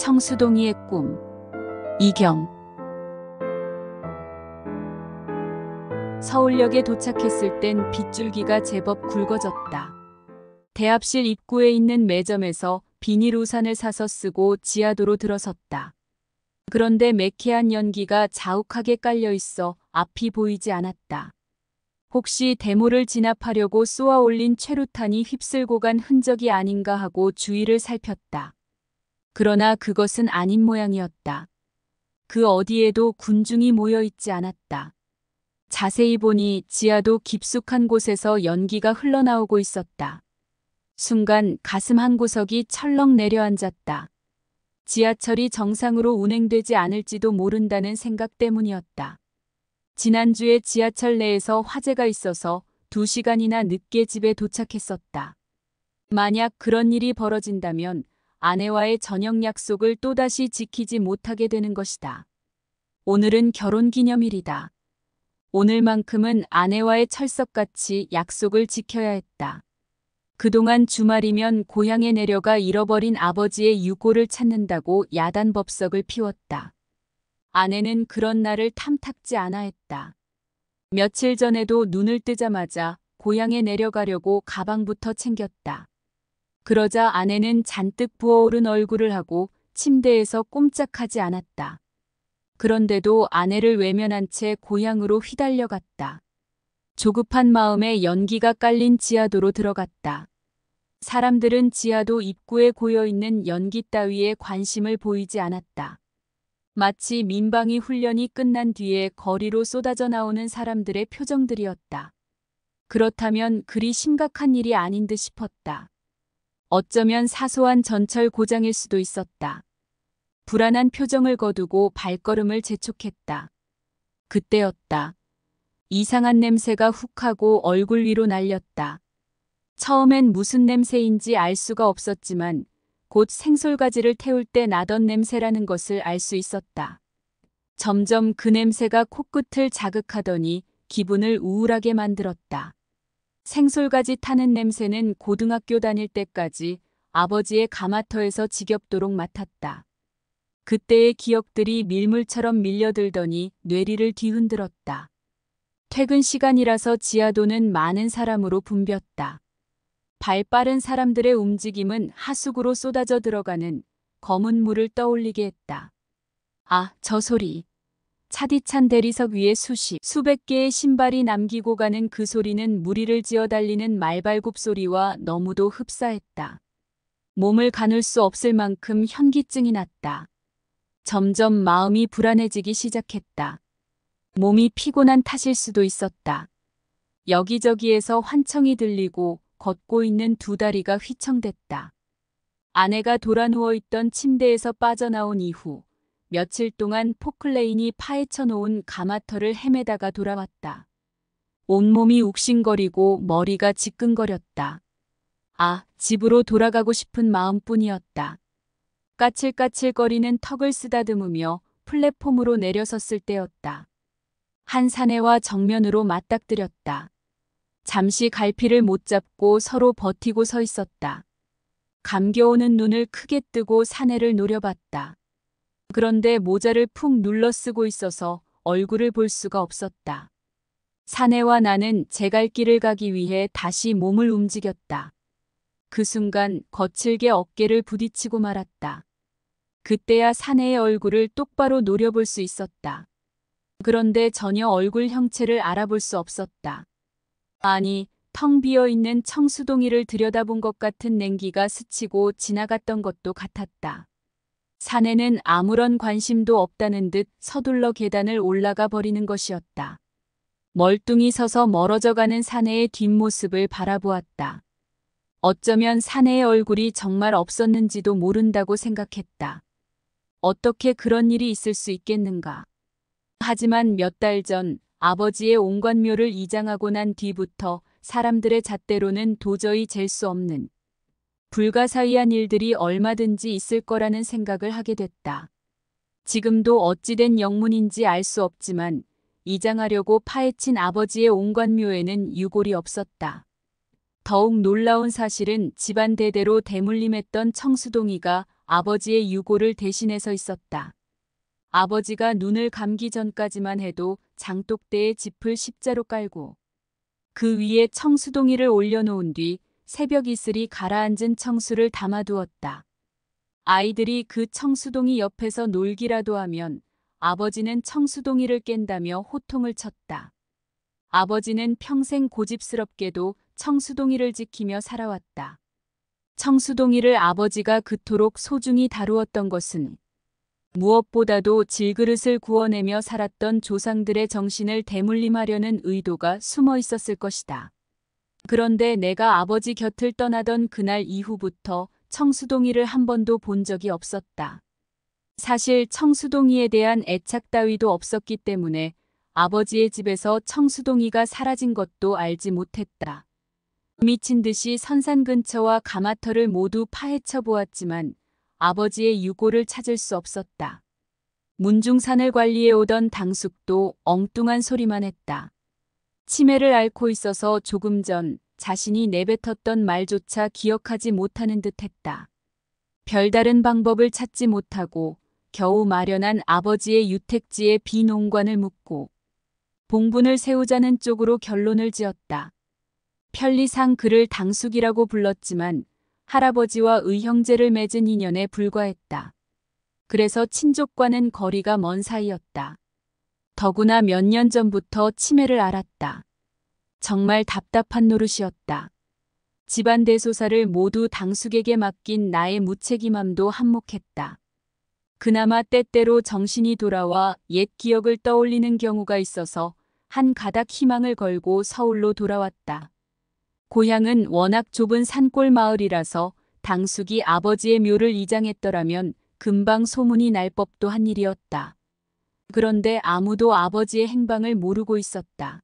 청수동이의 꿈. 이경. 서울역에 도착했을 땐 빗줄기가 제법 굵어졌다. 대합실 입구에 있는 매점에서 비닐 우산을 사서 쓰고 지하도로 들어섰다. 그런데 매캐한 연기가 자욱하게 깔려 있어 앞이 보이지 않았다. 혹시 대모를 진압하려고 쏘아 올린 최루탄이 휩쓸고 간 흔적이 아닌가 하고 주위를 살폈다. 그러나 그것은 아닌 모양이었다. 그 어디에도 군중이 모여 있지 않았다. 자세히 보니 지하도 깊숙한 곳에서 연기가 흘러나오고 있었다. 순간 가슴 한 구석이 철렁 내려앉았다. 지하철이 정상으로 운행되지 않을지도 모른다는 생각 때문이었다. 지난주에 지하철 내에서 화재가 있어서 2시간이나 늦게 집에 도착했었다. 만약 그런 일이 벌어진다면 아내와의 저녁 약속을 또다시 지키지 못하게 되는 것이다. 오늘은 결혼기념일이다. 오늘만큼은 아내와의 철석같이 약속을 지켜야 했다. 그동안 주말이면 고향에 내려가 잃어버린 아버지의 유골을 찾는다고 야단법석을 피웠다. 아내는 그런 날을 탐탁지 않아 했다. 며칠 전에도 눈을 뜨자마자 고향에 내려가려고 가방부터 챙겼다. 그러자 아내는 잔뜩 부어오른 얼굴을 하고 침대에서 꼼짝하지 않았다. 그런데도 아내를 외면한 채 고향으로 휘달려갔다. 조급한 마음에 연기가 깔린 지하도로 들어갔다. 사람들은 지하도 입구에 고여있는 연기 따위에 관심을 보이지 않았다. 마치 민방위 훈련이 끝난 뒤에 거리로 쏟아져 나오는 사람들의 표정들이었다. 그렇다면 그리 심각한 일이 아닌 듯 싶었다. 어쩌면 사소한 전철 고장일 수도 있었다. 불안한 표정을 거두고 발걸음을 재촉했다. 그때였다. 이상한 냄새가 훅 하고 얼굴 위로 날렸다. 처음엔 무슨 냄새인지 알 수가 없었지만 곧 생솔가지를 태울 때 나던 냄새라는 것을 알 수 있었다. 점점 그 냄새가 코끝을 자극하더니 기분을 우울하게 만들었다. 생솔가지 타는 냄새는 고등학교 다닐 때까지 아버지의 가마터에서 지겹도록 맡았다. 그때의 기억들이 밀물처럼 밀려들더니 뇌리를 뒤흔들었다. 퇴근 시간이라서 지하도는 많은 사람으로 붐볐다. 발 빠른 사람들의 움직임은 하수구로 쏟아져 들어가는 검은 물을 떠올리게 했다. 아, 저 소리. 차디찬 대리석 위에 수백 개의 신발이 남기고 가는 그 소리는 무리를 지어 달리는 말발굽 소리와 너무도 흡사했다. 몸을 가눌 수 없을 만큼 현기증이 났다. 점점 마음이 불안해지기 시작했다. 몸이 피곤한 탓일 수도 있었다. 여기저기에서 환청이 들리고 걷고 있는 두 다리가 휘청댔다. 아내가 돌아 누워있던 침대에서 빠져나온 이후 며칠 동안 포클레인이 파헤쳐 놓은 가마터를 헤매다가 돌아왔다. 온몸이 욱신거리고 머리가 지끈거렸다. 아, 집으로 돌아가고 싶은 마음뿐이었다. 까칠까칠거리는 턱을 쓰다듬으며 플랫폼으로 내려섰을 때였다. 한 사내와 정면으로 맞닥뜨렸다. 잠시 갈피를 못 잡고 서로 버티고 서 있었다. 감겨오는 눈을 크게 뜨고 사내를 노려봤다. 그런데 모자를 푹 눌러 쓰고 있어서 얼굴을 볼 수가 없었다. 사내와 나는 제 갈 길을 가기 위해 다시 몸을 움직였다. 그 순간 거칠게 어깨를 부딪히고 말았다. 그때야 사내의 얼굴을 똑바로 노려볼 수 있었다. 그런데 전혀 얼굴 형체를 알아볼 수 없었다. 아니, 텅 비어있는 청수동이를 들여다본 것 같은 냉기가 스치고 지나갔던 것도 같았다. 사내는 아무런 관심도 없다는 듯 서둘러 계단을 올라가 버리는 것이었다. 멀뚱히 서서 멀어져 가는 사내의 뒷모습을 바라보았다. 어쩌면 사내의 얼굴이 정말 없었는지도 모른다고 생각했다. 어떻게 그런 일이 있을 수 있겠는가. 하지만 몇 달 전 아버지의 옹관묘를 이장하고 난 뒤부터 사람들의 잣대로는 도저히 잴 수 없는 불가사의한 일들이 얼마든지 있을 거라는 생각을 하게 됐다. 지금도 어찌된 영문인지 알 수 없지만 이장하려고 파헤친 아버지의 옹관묘에는 유골이 없었다. 더욱 놀라운 사실은 집안 대대로 대물림했던 청수동이가 아버지의 유고를 대신해서 있었다. 아버지가 눈을 감기 전까지만 해도 장독대에 짚을 십자로 깔고 그 위에 청수동이를 올려놓은 뒤 새벽 이슬이 가라앉은 청수를 담아두었다. 아이들이 그 청수동이 옆에서 놀기라도 하면 아버지는 청수동이를 깬다며 호통을 쳤다. 아버지는 평생 고집스럽게도 청수동이를 지키며 살아왔다. 청수동이를 아버지가 그토록 소중히 다루었던 것은 무엇보다도 질그릇을 구워내며 살았던 조상들의 정신을 대물림하려는 의도가 숨어 있었을 것이다. 그런데 내가 아버지 곁을 떠나던 그날 이후부터 청수동이를 한 번도 본 적이 없었다. 사실 청수동이에 대한 애착 따위도 없었기 때문에 아버지의 집에서 청수동이가 사라진 것도 알지 못했다. 미친 듯이 선산 근처와 가마터를 모두 파헤쳐 보았지만 아버지의 유고를 찾을 수 없었다. 문중산을 관리해 오던 당숙도 엉뚱한 소리만 했다. 치매를 앓고 있어서 조금 전 자신이 내뱉었던 말조차 기억하지 못하는 듯했다. 별다른 방법을 찾지 못하고 겨우 마련한 아버지의 유택지의 비농관을 묻고 봉분을 세우자는 쪽으로 결론을 지었다. 편리상 그를 당숙이라고 불렀지만 할아버지와 의형제를 맺은 인연에 불과했다. 그래서 친족과는 거리가 먼 사이였다. 더구나 몇 년 전부터 치매를 앓았다. 정말 답답한 노릇이었다. 집안 대소사를 모두 당숙에게 맡긴 나의 무책임함도 한몫했다. 그나마 때때로 정신이 돌아와 옛 기억을 떠올리는 경우가 있어서 한 가닥 희망을 걸고 서울로 돌아왔다. 고향은 워낙 좁은 산골 마을이라서 당숙이 아버지의 묘를 이장했더라면 금방 소문이 날 법도 한 일이었다. 그런데 아무도 아버지의 행방을 모르고 있었다.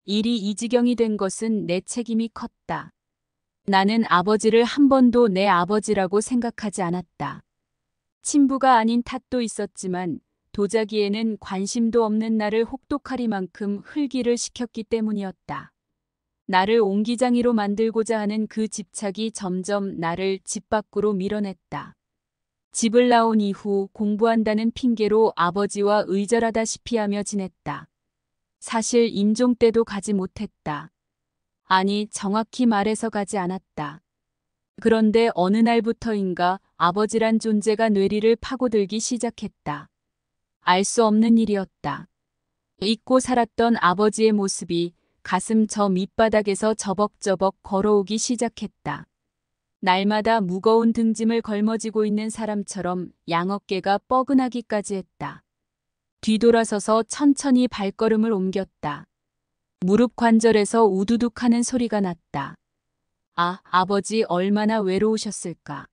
일이 이 지경이 된 것은 내 책임이 컸다. 나는 아버지를 한 번도 내 아버지라고 생각하지 않았다. 친부가 아닌 탓도 있었지만 도자기에는 관심도 없는 나를 혹독하리만큼 흘기를 시켰기 때문이었다. 나를 옹기장이로 만들고자 하는 그 집착이 점점 나를 집 밖으로 밀어냈다. 집을 나온 이후 공부한다는 핑계로 아버지와 의절하다시피 하며 지냈다. 사실 임종 때도 가지 못했다. 아니, 정확히 말해서 가지 않았다. 그런데 어느 날부터인가 아버지란 존재가 뇌리를 파고들기 시작했다. 알 수 없는 일이었다. 잊고 살았던 아버지의 모습이 가슴 저 밑바닥에서 저벅저벅 걸어오기 시작했다. 날마다 무거운 등짐을 걸머쥐고 있는 사람처럼 양어깨가 뻐근하기까지 했다. 뒤돌아서서 천천히 발걸음을 옮겼다. 무릎 관절에서 우두둑하는 소리가 났다. 아, 아버지 얼마나 외로우셨을까.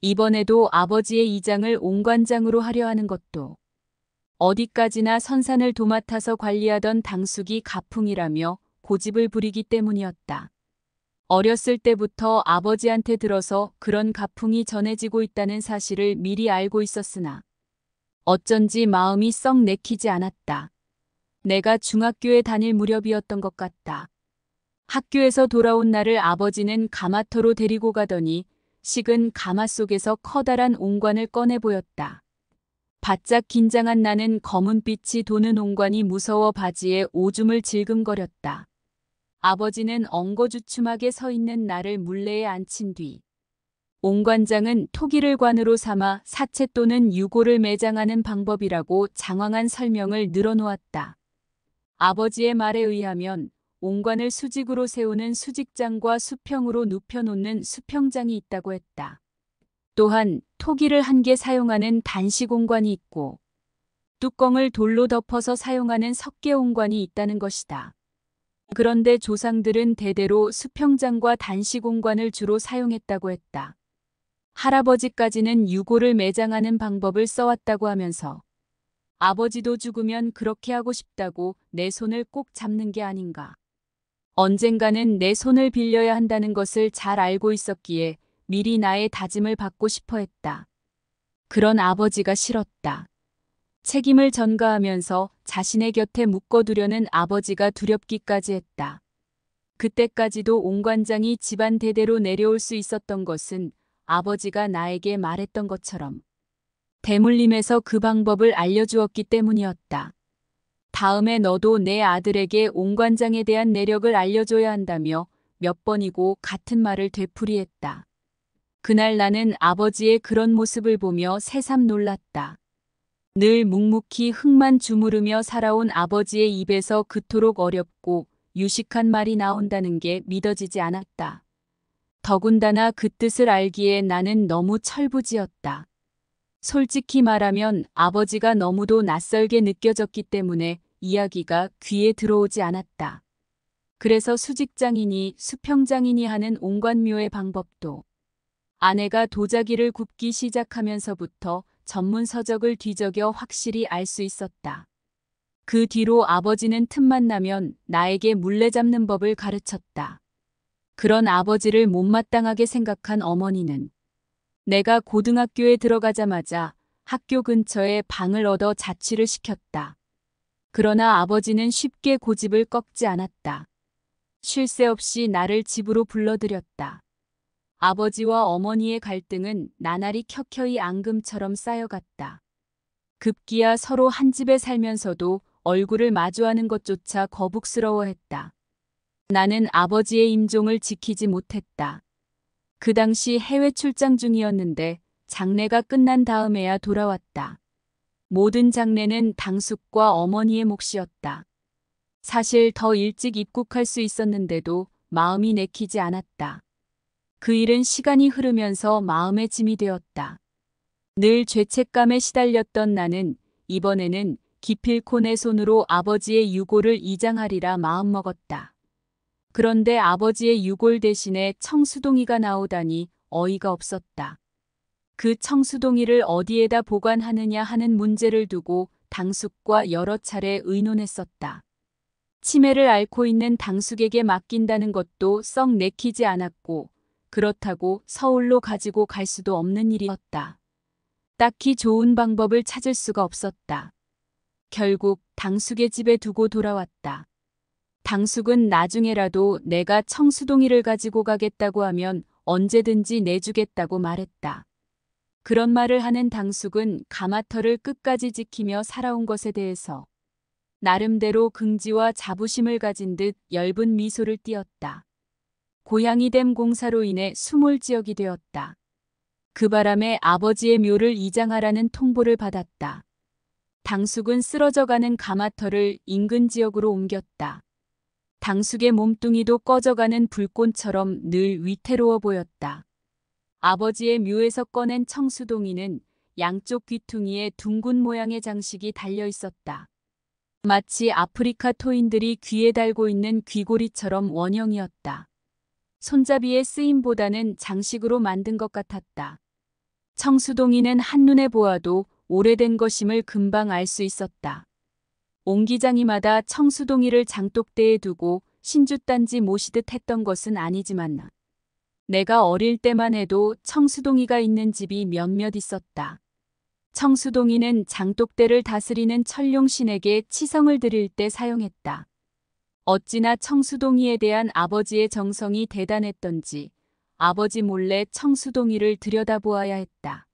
이번에도 아버지의 이장을 옹관장으로 하려 하는 것도 어디까지나 선산을 도맡아서 관리하던 당숙이 가풍이라며 고집을 부리기 때문이었다. 어렸을 때부터 아버지한테 들어서 그런 가풍이 전해지고 있다는 사실을 미리 알고 있었으나 어쩐지 마음이 썩 내키지 않았다. 내가 중학교에 다닐 무렵이었던 것 같다. 학교에서 돌아온 나를 아버지는 가마터로 데리고 가더니 식은 가마 속에서 커다란 옹관을 꺼내 보였다. 바짝 긴장한 나는 검은빛이 도는 옹관이 무서워 바지에 오줌을 질금거렸다. 아버지는 엉거주춤하게 서 있는 나를 물레에 앉힌 뒤 옹관장은 토기를 관으로 삼아 사체 또는 유고를 매장하는 방법이라고 장황한 설명을 늘어놓았다. 아버지의 말에 의하면 옹관을 수직으로 세우는 수직장과 수평으로 눕혀놓는 수평장이 있다고 했다. 또한 토기를 한 개 사용하는 단식옹관이 있고 뚜껑을 돌로 덮어서 사용하는 석계옹관이 있다는 것이다. 그런데 조상들은 대대로 수평장과 단식옹관을 주로 사용했다고 했다. 할아버지까지는 유고를 매장하는 방법을 써왔다고 하면서 아버지도 죽으면 그렇게 하고 싶다고 내 손을 꼭 잡는 게 아닌가. 언젠가는 내 손을 빌려야 한다는 것을 잘 알고 있었기에 미리 나의 다짐을 받고 싶어 했다. 그런 아버지가 싫었다. 책임을 전가하면서 자신의 곁에 묶어두려는 아버지가 두렵기까지 했다. 그때까지도 옹관장이 집안 대대로 내려올 수 있었던 것은 아버지가 나에게 말했던 것처럼 대물림에서 그 방법을 알려주었기 때문이었다. 다음에 너도 내 아들에게 옹관장에 대한 내력을 알려줘야 한다며 몇 번이고 같은 말을 되풀이했다. 그날 나는 아버지의 그런 모습을 보며 새삼 놀랐다. 늘 묵묵히 흙만 주무르며 살아온 아버지의 입에서 그토록 어렵고 유식한 말이 나온다는 게 믿어지지 않았다. 더군다나 그 뜻을 알기에 나는 너무 철부지였다. 솔직히 말하면 아버지가 너무도 낯설게 느껴졌기 때문에 이야기가 귀에 들어오지 않았다. 그래서 수직장이니 수평장이니 하는 옹관묘의 방법도 아내가 도자기를 굽기 시작하면서부터 전문 서적을 뒤적여 확실히 알 수 있었다. 그 뒤로 아버지는 틈만 나면 나에게 물레 잡는 법을 가르쳤다. 그런 아버지를 못마땅하게 생각한 어머니는 내가 고등학교에 들어가자마자 학교 근처에 방을 얻어 자취를 시켰다. 그러나 아버지는 쉽게 고집을 꺾지 않았다. 쉴 새 없이 나를 집으로 불러들였다. 아버지와 어머니의 갈등은 나날이 켜켜이 앙금처럼 쌓여갔다. 급기야 서로 한 집에 살면서도 얼굴을 마주하는 것조차 거북스러워했다. 나는 아버지의 임종을 지키지 못했다. 그 당시 해외 출장 중이었는데 장례가 끝난 다음에야 돌아왔다. 모든 장례는 당숙과 어머니의 몫이었다. 사실 더 일찍 입국할 수 있었는데도 마음이 내키지 않았다. 그 일은 시간이 흐르면서 마음의 짐이 되었다. 늘 죄책감에 시달렸던 나는 이번에는 기필코 내 손으로 아버지의 유골을 이장하리라 마음먹었다. 그런데 아버지의 유골 대신에 청수동이가 나오다니 어이가 없었다. 그 청수동이를 어디에다 보관하느냐 하는 문제를 두고 당숙과 여러 차례 의논했었다. 치매를 앓고 있는 당숙에게 맡긴다는 것도 썩 내키지 않았고 그렇다고 서울로 가지고 갈 수도 없는 일이었다. 딱히 좋은 방법을 찾을 수가 없었다. 결국 당숙의 집에 두고 돌아왔다. 당숙은 나중에라도 내가 청수동이를 가지고 가겠다고 하면 언제든지 내주겠다고 말했다. 그런 말을 하는 당숙은 가마터를 끝까지 지키며 살아온 것에 대해서 나름대로 긍지와 자부심을 가진 듯 엷은 미소를 띄었다. 고향이 댐 공사로 인해 수몰 지역이 되었다. 그 바람에 아버지의 묘를 이장하라는 통보를 받았다. 당숙은 쓰러져가는 가마터를 인근 지역으로 옮겼다. 당숙의 몸뚱이도 꺼져가는 불꽃처럼 늘 위태로워 보였다. 아버지의 묘에서 꺼낸 청수동이는 양쪽 귀퉁이에 둥근 모양의 장식이 달려 있었다. 마치 아프리카 토인들이 귀에 달고 있는 귀고리처럼 원형이었다. 손잡이의 쓰임보다는 장식으로 만든 것 같았다. 청수동이는 한눈에 보아도 오래된 것임을 금방 알 수 있었다. 옹기장이마다 청수동이를 장독대에 두고 신주단지 모시듯 했던 것은 아니지만 내가 어릴 때만 해도 청수동이가 있는 집이 몇몇 있었다. 청수동이는 장독대를 다스리는 천룡신에게 치성을 드릴 때 사용했다. 어찌나 청수동이에 대한 아버지의 정성이 대단했던지 아버지 몰래 청수동이를 들여다보아야 했다.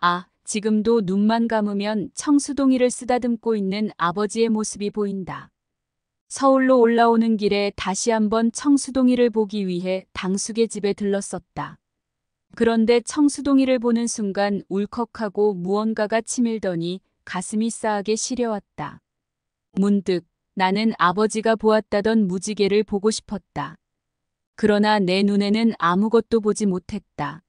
아, 지금도 눈만 감으면 청수동이를 쓰다듬고 있는 아버지의 모습이 보인다. 서울로 올라오는 길에 다시 한번 청수동이를 보기 위해 당숙의 집에 들렀었다. 그런데 청수동이를 보는 순간 울컥하고 무언가가 치밀더니 가슴이 싸하게 시려왔다. 문득 나는 아버지가 보았다던 무지개를 보고 싶었다. 그러나 내 눈에는 아무것도 보지 못했다.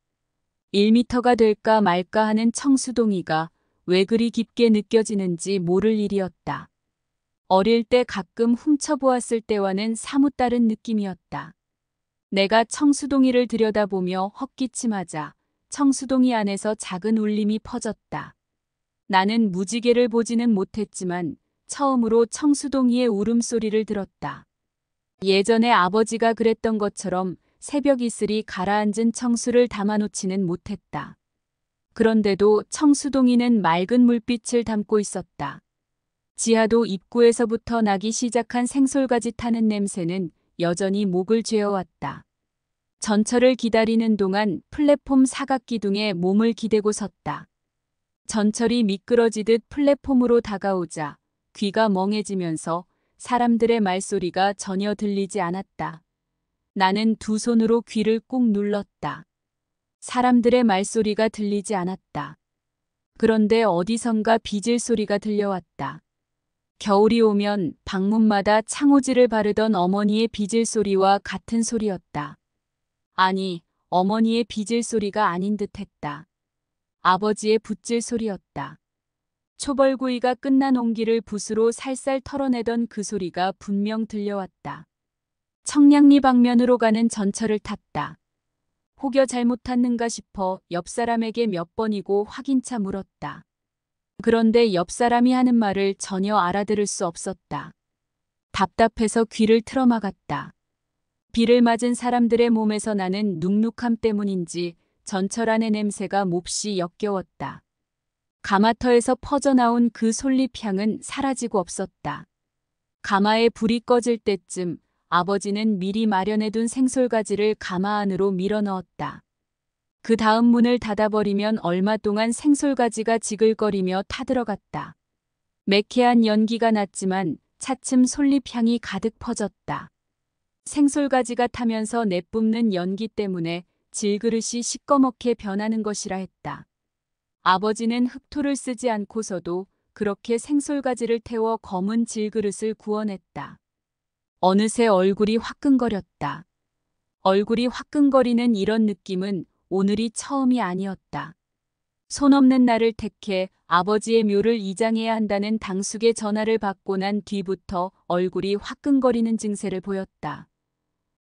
1미터가 될까 말까 하는 청수동이가 왜 그리 깊게 느껴지는지 모를 일이었다. 어릴 때 가끔 훔쳐보았을 때와는 사뭇 다른 느낌이었다. 내가 청수동이를 들여다보며 헛기침하자 청수동이 안에서 작은 울림이 퍼졌다. 나는 무지개를 보지는 못했지만 처음으로 청수동이의 울음소리를 들었다. 예전에 아버지가 그랬던 것처럼 새벽 이슬이 가라앉은 청수를 담아놓지는 못했다. 그런데도 청수동이는 맑은 물빛을 담고 있었다. 지하도 입구에서부터 나기 시작한 생솔가지 타는 냄새는 여전히 목을 죄어왔다. 전철을 기다리는 동안 플랫폼 사각기둥에 몸을 기대고 섰다. 전철이 미끄러지듯 플랫폼으로 다가오자 귀가 멍해지면서 사람들의 말소리가 전혀 들리지 않았다. 나는 두 손으로 귀를 꾹 눌렀다. 사람들의 말소리가 들리지 않았다. 그런데 어디선가 빗을 소리가 들려왔다. 겨울이 오면 방문마다 창호지를 바르던 어머니의 빗을 소리와 같은 소리였다. 아니, 어머니의 빗을 소리가 아닌 듯했다. 아버지의 붓질 소리였다. 초벌구이가 끝난 옹기를 붓으로 살살 털어내던 그 소리가 분명 들려왔다. 청량리 방면으로 가는 전철을 탔다. 혹여 잘못 탔는가 싶어 옆 사람에게 몇 번이고 확인차 물었다. 그런데 옆 사람이 하는 말을 전혀 알아들을 수 없었다. 답답해서 귀를 틀어막았다. 비를 맞은 사람들의 몸에서 나는 눅눅함 때문인지 전철 안의 냄새가 몹시 역겨웠다. 가마터에서 퍼져나온 그 솔잎향은 사라지고 없었다. 가마에 불이 꺼질 때쯤 아버지는 미리 마련해둔 생솔가지를 가마 안으로 밀어넣었다. 그 다음 문을 닫아버리면 얼마 동안 생솔가지가 지글거리며 타들어갔다. 매캐한 연기가 났지만 차츰 솔잎향이 가득 퍼졌다. 생솔가지가 타면서 내뿜는 연기 때문에 질그릇이 시꺼멓게 변하는 것이라 했다. 아버지는 흑토를 쓰지 않고서도 그렇게 생솔가지를 태워 검은 질그릇을 구워냈다. 어느새 얼굴이 화끈거렸다. 얼굴이 화끈거리는 이런 느낌은 오늘이 처음이 아니었다. 손 없는 날을 택해 아버지의 묘를 이장해야 한다는 당숙의 전화를 받고 난 뒤부터 얼굴이 화끈거리는 증세를 보였다.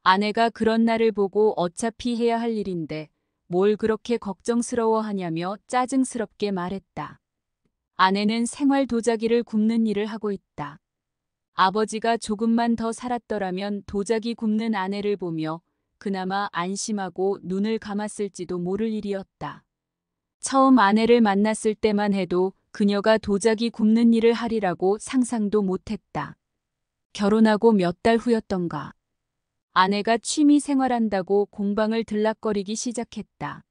아내가 그런 날을 보고 어차피 해야 할 일인데 뭘 그렇게 걱정스러워하냐며 짜증스럽게 말했다. 아내는 생활 도자기를 굽는 일을 하고 있다. 아버지가 조금만 더 살았더라면 도자기 굽는 아내를 보며 그나마 안심하고 눈을 감았을지도 모를 일이었다. 처음 아내를 만났을 때만 해도 그녀가 도자기 굽는 일을 하리라고 상상도 못했다. 결혼하고 몇 달 후였던가. 아내가 취미 생활한다고 공방을 들락거리기 시작했다.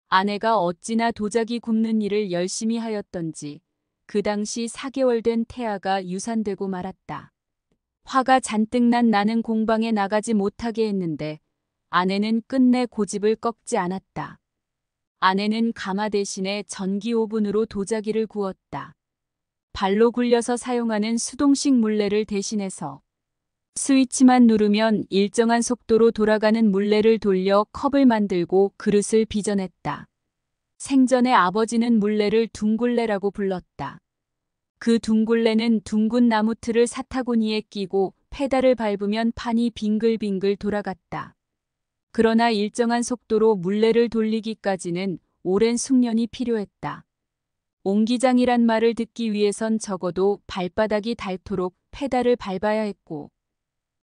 아내가 어찌나 도자기 굽는 일을 열심히 하였던지 그 당시 4개월 된 태아가 유산되고 말았다. 화가 잔뜩 난 나는 공방에 나가지 못하게 했는데 아내는 끝내 고집을 꺾지 않았다. 아내는 가마 대신에 전기 오븐으로 도자기를 구웠다. 발로 굴려서 사용하는 수동식 물레를 대신해서 스위치만 누르면 일정한 속도로 돌아가는 물레를 돌려 컵을 만들고 그릇을 빚어냈다. 생전에 아버지는 물레를 둥굴레라고 불렀다. 그 둥굴레는 둥근 나무틀을 사타구니에 끼고 페달을 밟으면 판이 빙글빙글 돌아갔다. 그러나 일정한 속도로 물레를 돌리기까지는 오랜 숙련이 필요했다. 옹기장이란 말을 듣기 위해선 적어도 발바닥이 닳도록 페달을 밟아야 했고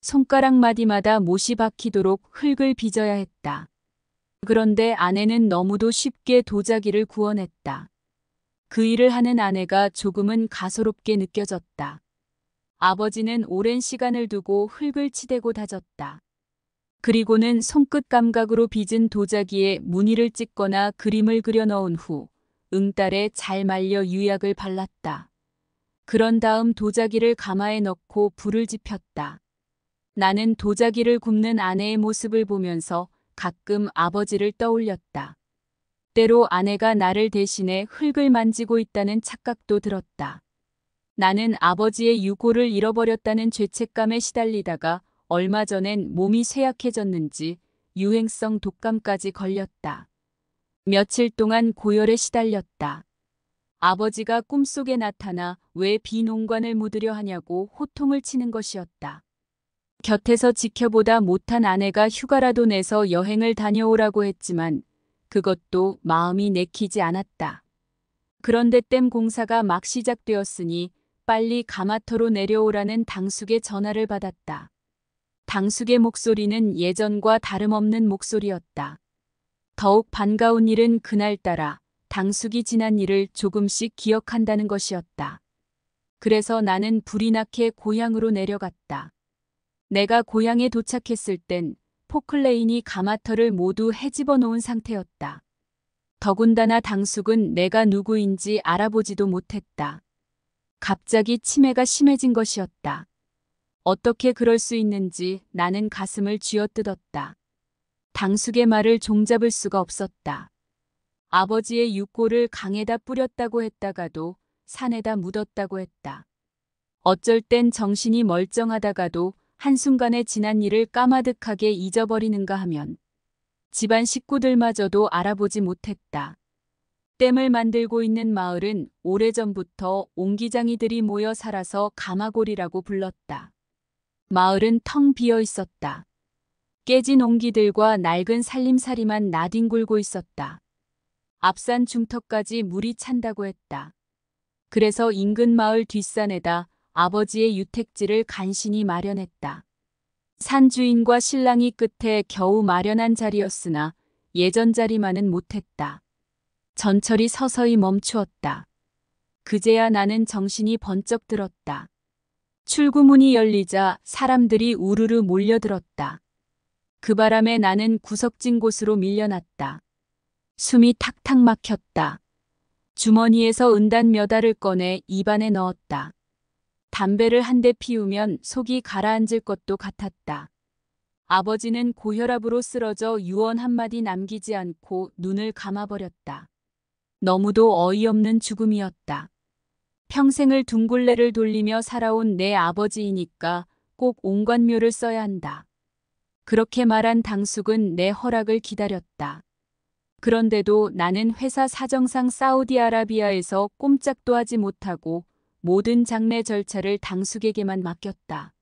손가락 마디마다 못이 박히도록 흙을 빚어야 했다. 그런데 아내는 너무도 쉽게 도자기를 구워냈다. 그 일을 하는 아내가 조금은 가소롭게 느껴졌다. 아버지는 오랜 시간을 두고 흙을 치대고 다졌다. 그리고는 손끝 감각으로 빚은 도자기에 무늬를 찍거나 그림을 그려 넣은 후 응달에 잘 말려 유약을 발랐다. 그런 다음 도자기를 가마에 넣고 불을 지폈다. 나는 도자기를 굽는 아내의 모습을 보면서 가끔 아버지를 떠올렸다. 때로 아내가 나를 대신해 흙을 만지고 있다는 착각도 들었다. 나는 아버지의 유고를 잃어버렸다는 죄책감에 시달리다가 얼마 전엔 몸이 쇠약해졌는지 유행성 독감까지 걸렸다. 며칠 동안 고열에 시달렸다. 아버지가 꿈속에 나타나 왜 비농관을 묻으려 하냐고 호통을 치는 것이었다. 곁에서 지켜보다 못한 아내가 휴가라도 내서 여행을 다녀오라고 했지만 그것도 마음이 내키지 않았다. 그런데 댐 공사가 막 시작되었으니 빨리 가마터로 내려오라는 당숙의 전화를 받았다. 당숙의 목소리는 예전과 다름없는 목소리였다. 더욱 반가운 일은 그날따라 당숙이 지난 일을 조금씩 기억한다는 것이었다. 그래서 나는 불이 나게 고향으로 내려갔다. 내가 고향에 도착했을 땐 포클레인이 가마터를 모두 헤집어 놓은 상태였다. 더군다나 당숙은 내가 누구인지 알아보지도 못했다. 갑자기 치매가 심해진 것이었다. 어떻게 그럴 수 있는지 나는 가슴을 쥐어뜯었다. 당숙의 말을 종잡을 수가 없었다. 아버지의 육고를 강에다 뿌렸다고 했다가도 산에다 묻었다고 했다. 어쩔 땐 정신이 멀쩡하다가도 한순간에 지난 일을 까마득하게 잊어버리는가 하면 집안 식구들마저도 알아보지 못했다. 댐을 만들고 있는 마을은 오래전부터 옹기장이들이 모여 살아서 가마골이라고 불렀다. 마을은 텅 비어 있었다. 깨진 옹기들과 낡은 살림살이만 나뒹굴고 있었다. 앞산 중턱까지 물이 찬다고 했다. 그래서 인근 마을 뒷산에다 아버지의 유택지를 간신히 마련했다. 산주인과 신랑이 끝에 겨우 마련한 자리였으나 예전 자리만은 못했다. 전철이 서서히 멈추었다. 그제야 나는 정신이 번쩍 들었다. 출구문이 열리자 사람들이 우르르 몰려들었다. 그 바람에 나는 구석진 곳으로 밀려났다. 숨이 탁탁 막혔다. 주머니에서 은단 몇 알을 꺼내 입안에 넣었다. 담배를 한 대 피우면 속이 가라앉을 것도 같았다. 아버지는 고혈압으로 쓰러져 유언 한마디 남기지 않고 눈을 감아버렸다. 너무도 어이없는 죽음이었다. 평생을 둥굴레를 돌리며 살아온 내 아버지이니까 꼭 옹관묘를 써야 한다. 그렇게 말한 당숙은 내 허락을 기다렸다. 그런데도 나는 회사 사정상 사우디아라비아에서 꼼짝도 하지 못하고 모든 장례 절차를 당숙에게만 맡겼다.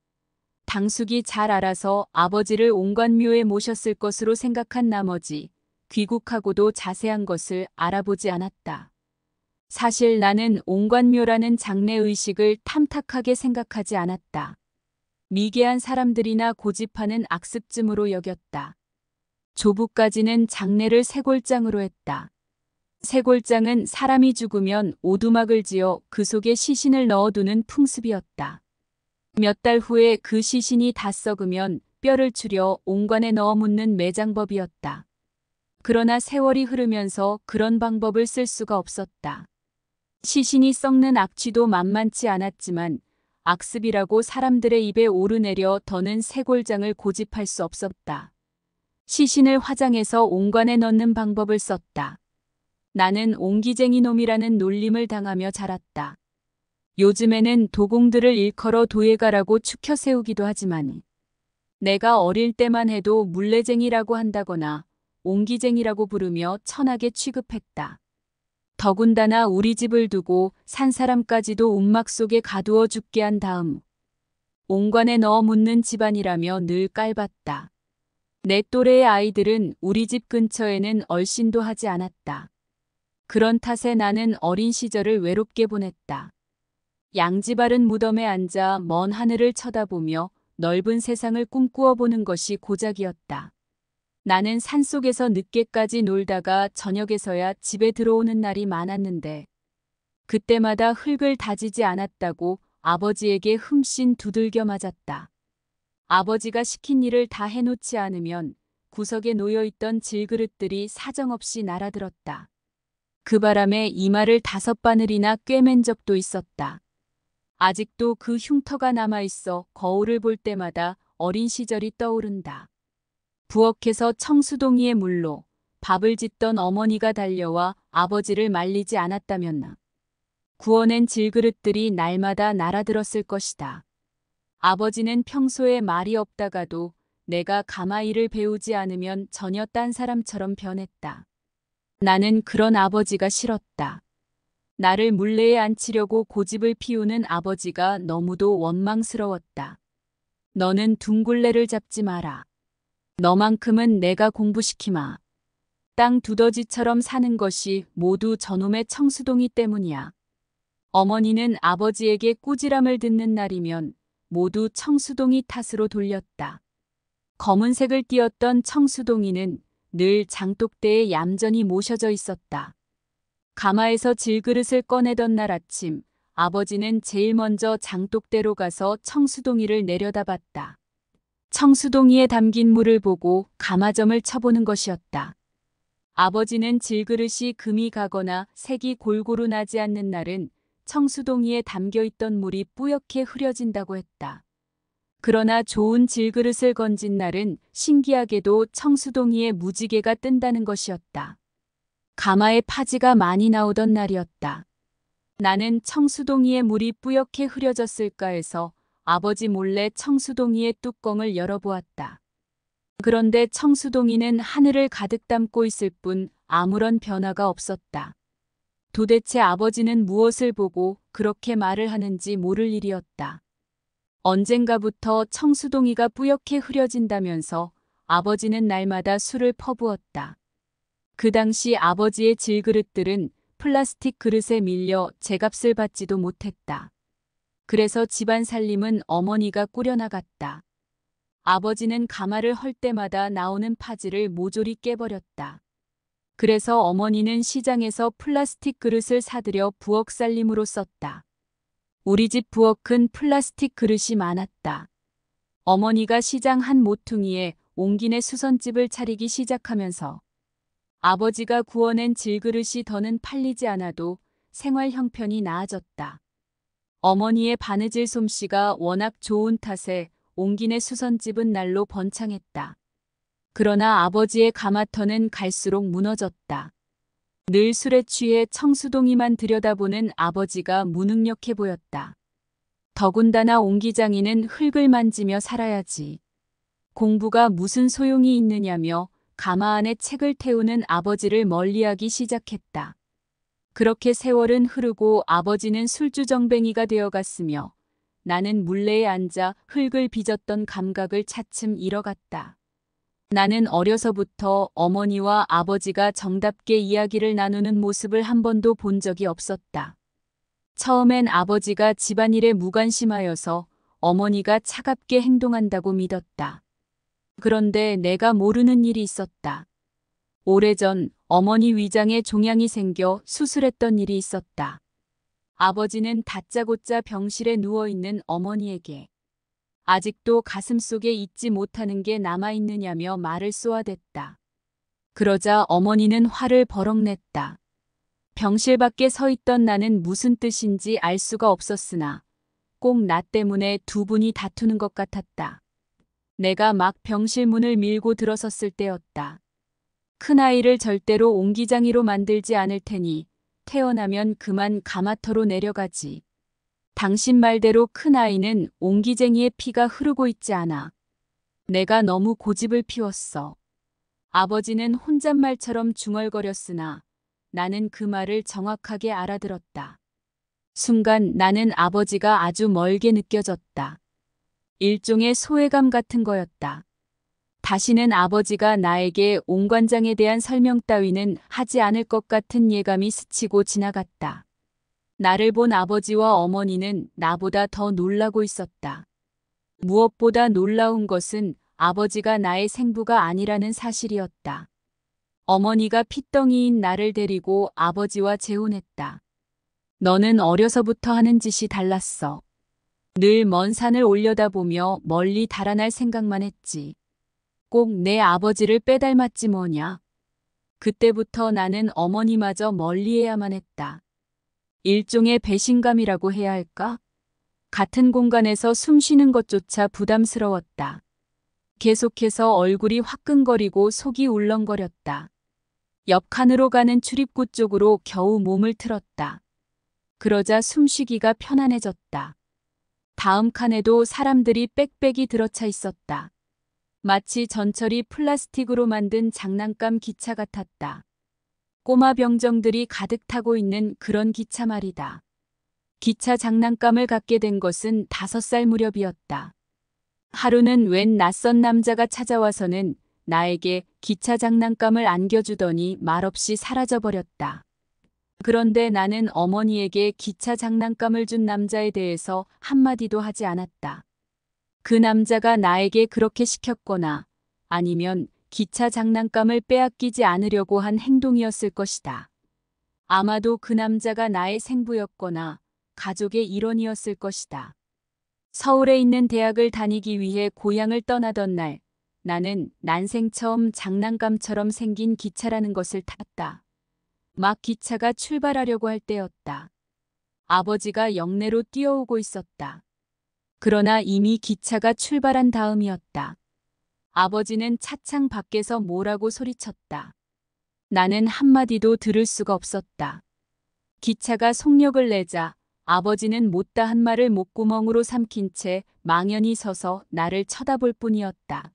당숙이 잘 알아서 아버지를 옹관묘에 모셨을 것으로 생각한 나머지 귀국하고도 자세한 것을 알아보지 않았다. 사실 나는 옹관묘라는 장례 의식을 탐탁하게 생각하지 않았다. 미개한 사람들이나 고집하는 악습쯤으로 여겼다. 조부까지는 장례를 쇄골장으로 했다. 쇄골장은 사람이 죽으면 오두막을 지어 그 속에 시신을 넣어두는 풍습이었다. 몇 달 후에 그 시신이 다 썩으면 뼈를 추려 옹관에 넣어 묻는 매장법이었다. 그러나 세월이 흐르면서 그런 방법을 쓸 수가 없었다. 시신이 썩는 악취도 만만치 않았지만 악습이라고 사람들의 입에 오르내려 더는 쇄골장을 고집할 수 없었다. 시신을 화장해서 옹관에 넣는 방법을 썼다. 나는 옹기쟁이 놈이라는 놀림을 당하며 자랐다. 요즘에는 도공들을 일컬어 도예가라고 추켜 세우기도 하지만 내가 어릴 때만 해도 물레쟁이라고 한다거나 옹기쟁이라고 부르며 천하게 취급했다. 더군다나 우리 집을 두고 산 사람까지도 움막 속에 가두어 죽게 한 다음 옹관에 넣어 묻는 집안이라며 늘 깔봤다. 내 또래의 아이들은 우리 집 근처에는 얼씬도 하지 않았다. 그런 탓에 나는 어린 시절을 외롭게 보냈다. 양지바른 무덤에 앉아 먼 하늘을 쳐다보며 넓은 세상을 꿈꾸어 보는 것이 고작이었다. 나는 산속에서 늦게까지 놀다가 저녁에서야 집에 들어오는 날이 많았는데 그때마다 흙을 다지지 않았다고 아버지에게 흠씬 두들겨 맞았다. 아버지가 시킨 일을 다 해놓지 않으면 구석에 놓여있던 질그릇들이 사정없이 날아들었다. 그 바람에 이마를 5바늘이나 꿰맨 적도 있었다. 아직도 그 흉터가 남아있어 거울을 볼 때마다 어린 시절이 떠오른다. 부엌에서 청수동이의 물로 밥을 짓던 어머니가 달려와 아버지를 말리지 않았다면 구워낸 질그릇들이 날마다 날아들었을 것이다. 아버지는 평소에 말이 없다가도 내가 가마일을 배우지 않으면 전혀 딴 사람처럼 변했다. 나는 그런 아버지가 싫었다. 나를 물레에 앉히려고 고집을 피우는 아버지가 너무도 원망스러웠다. 너는 둥굴레를 잡지 마라. 너만큼은 내가 공부시키마. 땅 두더지처럼 사는 것이 모두 저놈의 청수동이 때문이야. 어머니는 아버지에게 꾸지람을 듣는 날이면 모두 청수동이 탓으로 돌렸다. 검은색을 띠었던 청수동이는 늘 장독대에 얌전히 모셔져 있었다. 가마에서 질그릇을 꺼내던 날 아침, 아버지는 제일 먼저 장독대로 가서 청수동이를 내려다봤다. 청수동이에 담긴 물을 보고 가마점을 쳐보는 것이었다. 아버지는 질그릇이 금이 가거나 색이 골고루 나지 않는 날은 청수동이에 담겨있던 물이 뿌옇게 흐려진다고 했다. 그러나 좋은 질그릇을 건진 날은 신기하게도 청수동이에 무지개가 뜬다는 것이었다. 가마에 파지가 많이 나오던 날이었다. 나는 청수동이에 물이 뿌옇게 흐려졌을까 해서 아버지 몰래 청수동이의 뚜껑을 열어보았다. 그런데 청수동이는 하늘을 가득 담고 있을 뿐 아무런 변화가 없었다. 도대체 아버지는 무엇을 보고 그렇게 말을 하는지 모를 일이었다. 언젠가부터 청수동이가 뿌옇게 흐려진다면서 아버지는 날마다 술을 퍼부었다. 그 당시 아버지의 질그릇들은 플라스틱 그릇에 밀려 제값을 받지도 못했다. 그래서 집안 살림은 어머니가 꾸려나갔다. 아버지는 가마를 헐 때마다 나오는 파지를 모조리 깨버렸다. 그래서 어머니는 시장에서 플라스틱 그릇을 사들여 부엌 살림으로 썼다. 우리 집 부엌은 플라스틱 그릇이 많았다. 어머니가 시장 한 모퉁이에 옹기내 수선집을 차리기 시작하면서 아버지가 구워낸 질그릇이 더는 팔리지 않아도 생활 형편이 나아졌다. 어머니의 바느질 솜씨가 워낙 좋은 탓에 옹기내 수선집은 날로 번창했다. 그러나 아버지의 가마터는 갈수록 무너졌다. 늘 술에 취해 청수동이만 들여다보는 아버지가 무능력해 보였다. 더군다나 옹기장이는 흙을 만지며 살아야지. 공부가 무슨 소용이 있느냐며 가마 안에 책을 태우는 아버지를 멀리하기 시작했다. 그렇게 세월은 흐르고 아버지는 술주정뱅이가 되어갔으며 나는 물레에 앉아 흙을 빚었던 감각을 차츰 잃어갔다. 나는 어려서부터 어머니와 아버지가 정답게 이야기를 나누는 모습을 한 번도 본 적이 없었다. 처음엔 아버지가 집안일에 무관심하여서 어머니가 차갑게 행동한다고 믿었다. 그런데 내가 모르는 일이 있었다. 오래전 어머니 위장에 종양이 생겨 수술했던 일이 있었다. 아버지는 다짜고짜 병실에 누워있는 어머니에게 아직도 가슴속에 잊지 못하는 게 남아있느냐며 말을 쏘아댔다. 그러자 어머니는 화를 버럭 냈다. 병실 밖에 서 있던 나는 무슨 뜻인지 알 수가 없었으나 꼭 나 때문에 두 분이 다투는 것 같았다. 내가 막 병실 문을 밀고 들어섰을 때였다. 큰아이를 절대로 옹기장이로 만들지 않을 테니 태어나면 그만 가마터로 내려가지. 당신 말대로 큰아이는 옹기쟁이의 피가 흐르고 있지 않아. 내가 너무 고집을 피웠어. 아버지는 혼잣말처럼 중얼거렸으나 나는 그 말을 정확하게 알아들었다. 순간 나는 아버지가 아주 멀게 느껴졌다. 일종의 소외감 같은 거였다. 다시는 아버지가 나에게 옹관장에 대한 설명 따위는 하지 않을 것 같은 예감이 스치고 지나갔다. 나를 본 아버지와 어머니는 나보다 더 놀라고 있었다. 무엇보다 놀라운 것은 아버지가 나의 생부가 아니라는 사실이었다. 어머니가 핏덩이인 나를 데리고 아버지와 재혼했다. 너는 어려서부터 하는 짓이 달랐어. 늘 먼 산을 올려다보며 멀리 달아날 생각만 했지. 꼭 내 아버지를 빼닮았지 뭐냐. 그때부터 나는 어머니마저 멀리해야만 했다. 일종의 배신감이라고 해야 할까? 같은 공간에서 숨 쉬는 것조차 부담스러웠다. 계속해서 얼굴이 화끈거리고 속이 울렁거렸다. 옆 칸으로 가는 출입구 쪽으로 겨우 몸을 틀었다. 그러자 숨쉬기가 편안해졌다. 다음 칸에도 사람들이 빽빽이 들어차 있었다. 마치 전철이 플라스틱으로 만든 장난감 기차 같았다. 꼬마 병정들이 가득 타고 있는 그런 기차 말이다. 기차 장난감을 갖게 된 것은 5살 무렵이었다. 하루는 웬 낯선 남자가 찾아와서는 나에게 기차 장난감을 안겨주더니 말없이 사라져버렸다. 그런데 나는 어머니에게 기차 장난감을 준 남자에 대해서 한마디도 하지 않았다. 그 남자가 나에게 그렇게 시켰거나 아니면 기차 장난감을 빼앗기지 않으려고 한 행동이었을 것이다. 아마도 그 남자가 나의 생부였거나 가족의 일원이었을 것이다. 서울에 있는 대학을 다니기 위해 고향을 떠나던 날, 나는 난생 처음 장난감처럼 생긴 기차라는 것을 탔다. 막 기차가 출발하려고 할 때였다. 아버지가 역내로 뛰어오고 있었다. 그러나 이미 기차가 출발한 다음이었다. 아버지는 차창 밖에서 뭐라고 소리쳤다. 나는 한마디도 들을 수가 없었다. 기차가 속력을 내자 아버지는 못다한 말을 목구멍으로 삼킨 채 망연히 서서 나를 쳐다볼 뿐이었다.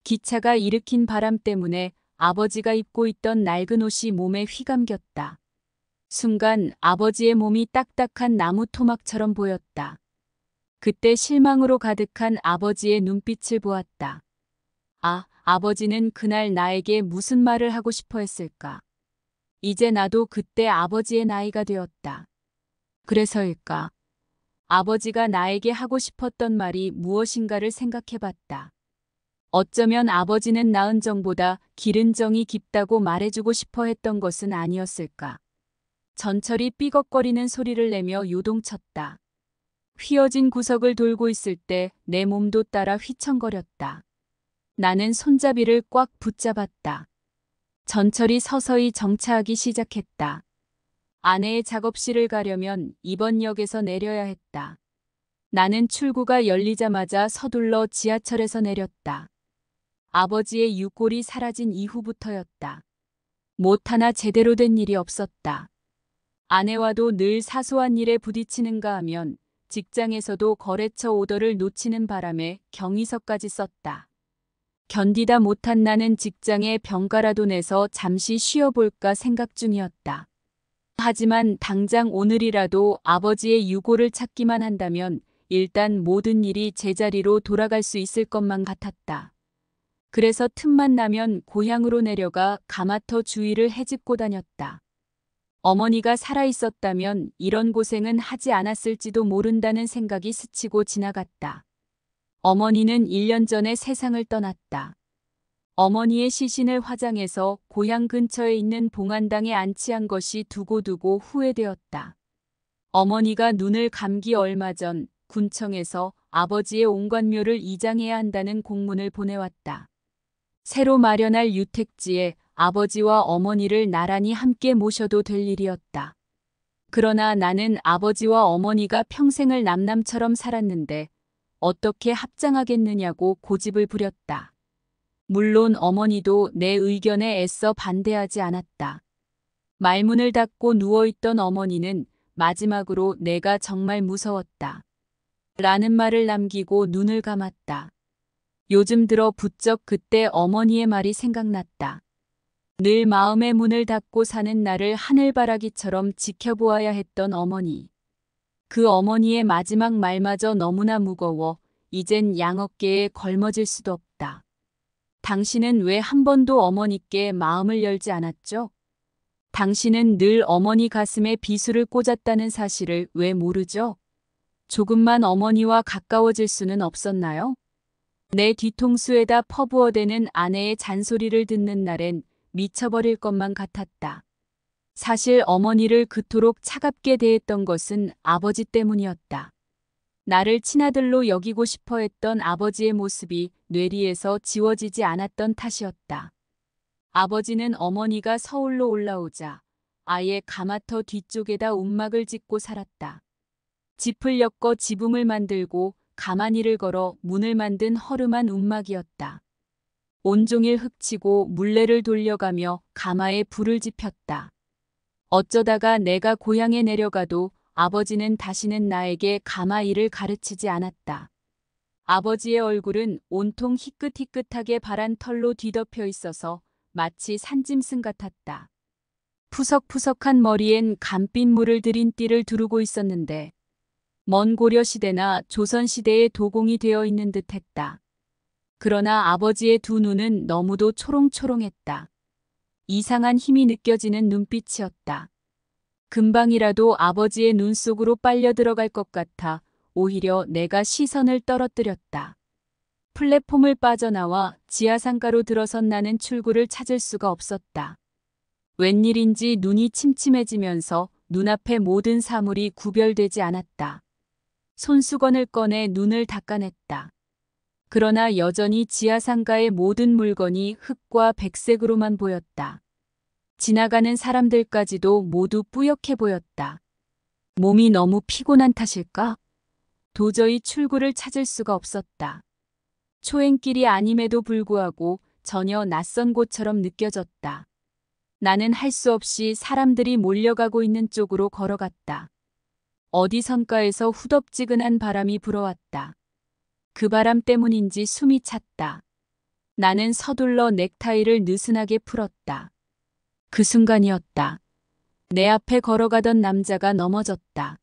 기차가 일으킨 바람 때문에 아버지가 입고 있던 낡은 옷이 몸에 휘감겼다. 순간 아버지의 몸이 딱딱한 나무 토막처럼 보였다. 그때 실망으로 가득한 아버지의 눈빛을 보았다. 아버지는 그날 나에게 무슨 말을 하고 싶어 했을까? 이제 나도 그때 아버지의 나이가 되었다. 그래서일까? 아버지가 나에게 하고 싶었던 말이 무엇인가를 생각해봤다. 어쩌면 아버지는 낳은 정보다 기른 정이 깊다고 말해주고 싶어 했던 것은 아니었을까? 전철이 삐걱거리는 소리를 내며 요동쳤다. 휘어진 구석을 돌고 있을 때 내 몸도 따라 휘청거렸다. 나는 손잡이를 꽉 붙잡았다. 전철이 서서히 정차하기 시작했다. 아내의 작업실을 가려면 이번 역에서 내려야 했다. 나는 출구가 열리자마자 서둘러 지하철에서 내렸다. 아버지의 유골이 사라진 이후부터였다. 못 하나 제대로 된 일이 없었다. 아내와도 늘 사소한 일에 부딪히는가 하면 직장에서도 거래처 오더를 놓치는 바람에 경위서까지 썼다. 견디다 못한 나는 직장에 병가라도 내서 잠시 쉬어볼까 생각 중이었다. 하지만 당장 오늘이라도 아버지의 유골을 찾기만 한다면 일단 모든 일이 제자리로 돌아갈 수 있을 것만 같았다. 그래서 틈만 나면 고향으로 내려가 가마터 주위를 헤집고 다녔다. 어머니가 살아있었다면 이런 고생은 하지 않았을지도 모른다는 생각이 스치고 지나갔다. 어머니는 1년 전에 세상을 떠났다. 어머니의 시신을 화장해서 고향 근처에 있는 봉안당에 안치한 것이 두고두고 후회되었다. 어머니가 눈을 감기 얼마 전 군청에서 아버지의 온관묘를 이장해야 한다는 공문을 보내왔다. 새로 마련할 유택지에 아버지와 어머니를 나란히 함께 모셔도 될 일이었다. 그러나 나는 아버지와 어머니가 평생을 남남처럼 살았는데 어떻게 합장하겠느냐고 고집을 부렸다. 물론 어머니도 내 의견에 애써 반대하지 않았다. 말문을 닫고 누워있던 어머니는 마지막으로 내가 정말 무서웠다. 라는 말을 남기고 눈을 감았다. 요즘 들어 부쩍 그때 어머니의 말이 생각났다. 늘 마음의 문을 닫고 사는 나를 하늘바라기처럼 지켜보아야 했던 어머니. 그 어머니의 마지막 말마저 너무나 무거워 이젠 양어깨에 걸머질 수도 없다. 당신은 왜 한 번도 어머니께 마음을 열지 않았죠? 당신은 늘 어머니 가슴에 비수를 꽂았다는 사실을 왜 모르죠? 조금만 어머니와 가까워질 수는 없었나요? 내 뒤통수에다 퍼부어대는 아내의 잔소리를 듣는 날엔 미쳐버릴 것만 같았다. 사실 어머니를 그토록 차갑게 대했던 것은 아버지 때문이었다. 나를 친아들로 여기고 싶어 했던 아버지의 모습이 뇌리에서 지워지지 않았던 탓이었다. 아버지는 어머니가 서울로 올라오자 아예 가마터 뒤쪽에다 움막을 짓고 살았다. 짚을 엮어 지붕을 만들고 가마니를 걸어 문을 만든 허름한 움막이었다. 온종일 흙치고 물레를 돌려가며 가마에 불을 지폈다. 어쩌다가 내가 고향에 내려가도 아버지는 다시는 나에게 가마 일을 가르치지 않았다. 아버지의 얼굴은 온통 희끗희끗하게 바란 털로 뒤덮여 있어서 마치 산짐승 같았다. 푸석푸석한 머리엔 감빛 물을 들인 띠를 두르고 있었는데 먼 고려시대나 조선시대의 도공이 되어 있는 듯했다. 그러나 아버지의 두 눈은 너무도 초롱초롱했다. 이상한 힘이 느껴지는 눈빛이었다. 금방이라도 아버지의 눈 속으로 빨려 들어갈 것 같아 오히려 내가 시선을 떨어뜨렸다. 플랫폼을 빠져나와 지하상가로 들어선 나는 출구를 찾을 수가 없었다. 웬일인지 눈이 침침해지면서 눈앞의 모든 사물이 구별되지 않았다. 손수건을 꺼내 눈을 닦아냈다. 그러나 여전히 지하상가의 모든 물건이 흙과 백색으로만 보였다. 지나가는 사람들까지도 모두 뿌옇게 보였다. 몸이 너무 피곤한 탓일까? 도저히 출구를 찾을 수가 없었다. 초행길이 아님에도 불구하고 전혀 낯선 곳처럼 느껴졌다. 나는 할 수 없이 사람들이 몰려가고 있는 쪽으로 걸어갔다. 어디선가에서 후덥지근한 바람이 불어왔다. 그 바람 때문인지 숨이 찼다. 나는 서둘러 넥타이를 느슨하게 풀었다. 그 순간이었다. 내 앞에 걸어가던 남자가 넘어졌다.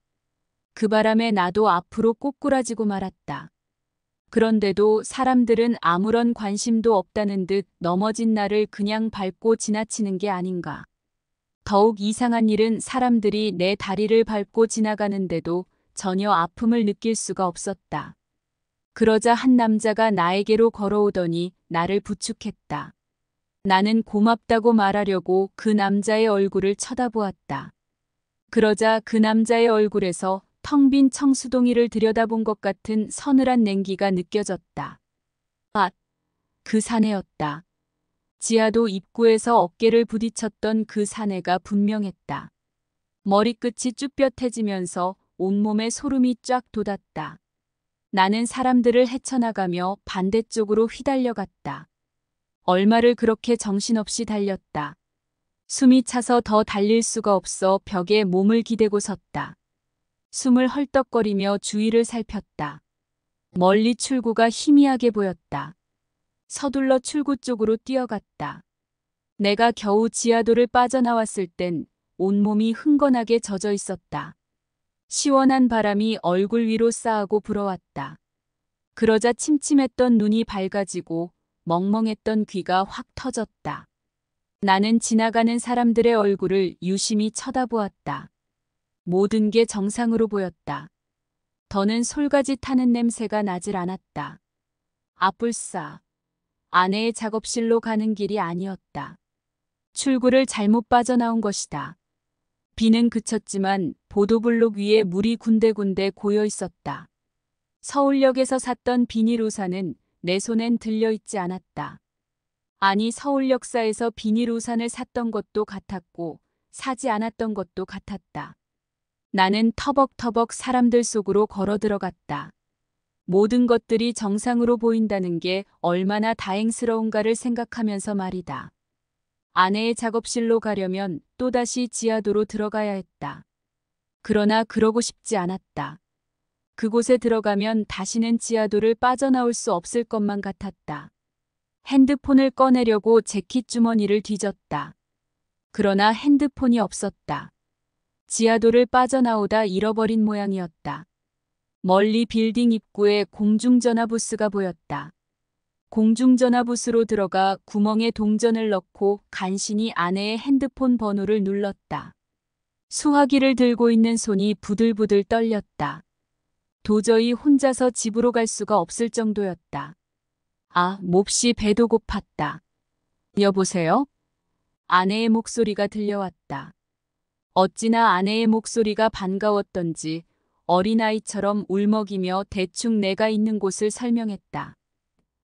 그 바람에 나도 앞으로 꼬꾸라지고 말았다. 그런데도 사람들은 아무런 관심도 없다는 듯 넘어진 나를 그냥 밟고 지나치는 게 아닌가. 더욱 이상한 일은 사람들이 내 다리를 밟고 지나가는데도 전혀 아픔을 느낄 수가 없었다. 그러자 한 남자가 나에게로 걸어오더니 나를 부축했다. 나는 고맙다고 말하려고 그 남자의 얼굴을 쳐다보았다. 그러자 그 남자의 얼굴에서 텅 빈 청수동이를 들여다본 것 같은 서늘한 냉기가 느껴졌다. 아, 그 사내였다. 지하도 입구에서 어깨를 부딪혔던 그 사내가 분명했다. 머리끝이 쭈뼛해지면서 온몸에 소름이 쫙 돋았다. 나는 사람들을 헤쳐나가며 반대쪽으로 휘달려갔다. 얼마를 그렇게 정신없이 달렸다. 숨이 차서 더 달릴 수가 없어 벽에 몸을 기대고 섰다. 숨을 헐떡거리며 주위를 살폈다. 멀리 출구가 희미하게 보였다. 서둘러 출구 쪽으로 뛰어갔다. 내가 겨우 지하도를 빠져나왔을 땐 온몸이 흥건하게 젖어 있었다. 시원한 바람이 얼굴 위로 싸하고 불어왔다. 그러자 침침했던 눈이 밝아지고 멍멍했던 귀가 확 터졌다. 나는 지나가는 사람들의 얼굴을 유심히 쳐다보았다. 모든 게 정상으로 보였다. 더는 솔가지 타는 냄새가 나질 않았다. 아뿔싸. 아내의 작업실로 가는 길이 아니었다. 출구를 잘못 빠져나온 것이다. 비는 그쳤지만 보도블록 위에 물이 군데군데 고여 있었다. 서울역에서 샀던 비닐 우산은 내 손엔 들려있지 않았다. 아니 서울역사에서 비닐 우산을 샀던 것도 같았고 사지 않았던 것도 같았다. 나는 터벅터벅 사람들 속으로 걸어 들어갔다. 모든 것들이 정상으로 보인다는 게 얼마나 다행스러운가를 생각하면서 말이다. 아내의 작업실로 가려면 또다시 지하도로 들어가야 했다. 그러나 그러고 싶지 않았다. 그곳에 들어가면 다시는 지하도를 빠져나올 수 없을 것만 같았다. 핸드폰을 꺼내려고 재킷 주머니를 뒤졌다. 그러나 핸드폰이 없었다. 지하도를 빠져나오다 잃어버린 모양이었다. 멀리 빌딩 입구에 공중전화 부스가 보였다. 공중전화 부스로 들어가 구멍에 동전을 넣고 간신히 아내의 핸드폰 번호를 눌렀다. 수화기를 들고 있는 손이 부들부들 떨렸다. 도저히 혼자서 집으로 갈 수가 없을 정도였다. 아, 몹시 배도 고팠다. 여보세요? 아내의 목소리가 들려왔다. 어찌나 아내의 목소리가 반가웠던지 어린아이처럼 울먹이며 대충 내가 있는 곳을 설명했다.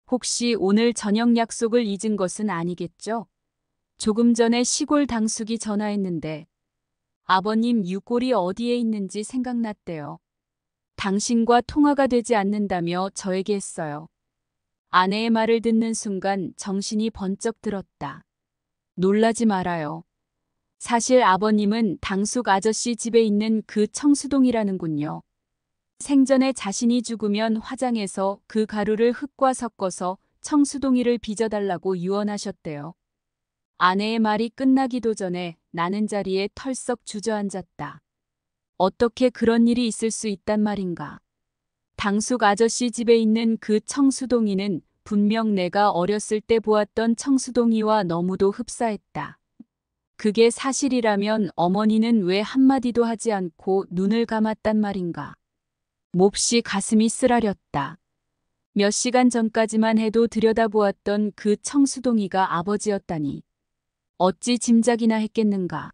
혹시 오늘 저녁 약속을 잊은 것은 아니겠죠? 조금 전에 시골 당숙이 전화했는데 아버님 유골이 어디에 있는지 생각났대요. 당신과 통화가 되지 않는다며 저에게 했어요. 아내의 말을 듣는 순간 정신이 번쩍 들었다. 놀라지 말아요. 사실 아버님은 당숙 아저씨 집에 있는 그 청수동이라는군요. 생전에 자신이 죽으면 화장해서 그 가루를 흙과 섞어서 청수동이를 빚어달라고 유언하셨대요. 아내의 말이 끝나기도 전에 나는 자리에 털썩 주저앉았다. 어떻게 그런 일이 있을 수 있단 말인가. 당숙 아저씨 집에 있는 그 청수동이는 분명 내가 어렸을 때 보았던 청수동이와 너무도 흡사했다. 그게 사실이라면 어머니는 왜 한마디도 하지 않고 눈을 감았단 말인가. 몹시 가슴이 쓰라렸다. 몇 시간 전까지만 해도 들여다보았던 그 청수동이가 아버지였다니. 어찌 짐작이나 했겠는가.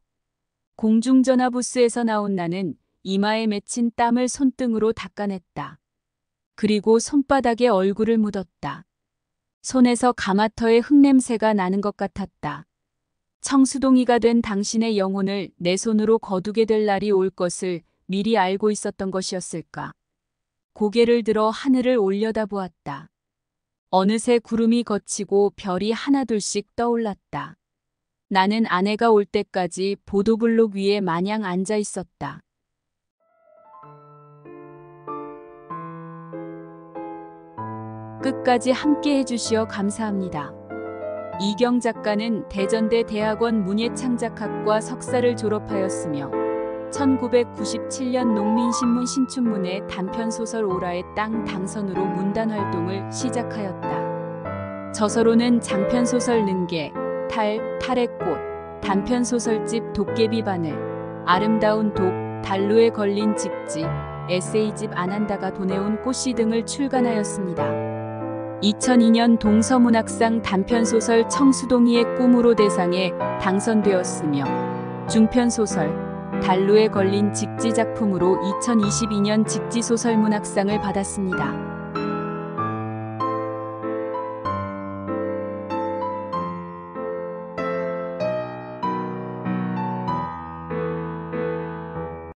공중전화 부스에서 나온 나는 이마에 맺힌 땀을 손등으로 닦아냈다. 그리고 손바닥에 얼굴을 묻었다. 손에서 가마터의 흙냄새가 나는 것 같았다. 청수동이가 된 당신의 영혼을 내 손으로 거두게 될 날이 올 것을 미리 알고 있었던 것이었을까. 고개를 들어 하늘을 올려다보았다. 어느새 구름이 걷히고 별이 하나둘씩 떠올랐다. 나는 아내가 올 때까지 보도블록 위에 마냥 앉아 있었다. 끝까지 함께 해주시어 감사합니다. 이경 작가는 대전대 대학원 문예창작학과 석사를 졸업하였으며 1997년 농민신문 신춘문예 단편소설 오라의 땅 당선으로 문단 활동을 시작하였다. 저서로는 장편소설 능계, 탈의 꽃, 단편소설집 도깨비 바늘, 아름다운 독, 단로에 걸린 직지, 에세이집 안한다가 도내온 꽃씨 등을 출간하였습니다. 2002년 동서문학상 단편소설 청수동이의 꿈으로 대상에 당선되었으며 중편소설 단로에 걸린 직지 작품으로 2022년 직지소설문학상을 받았습니다.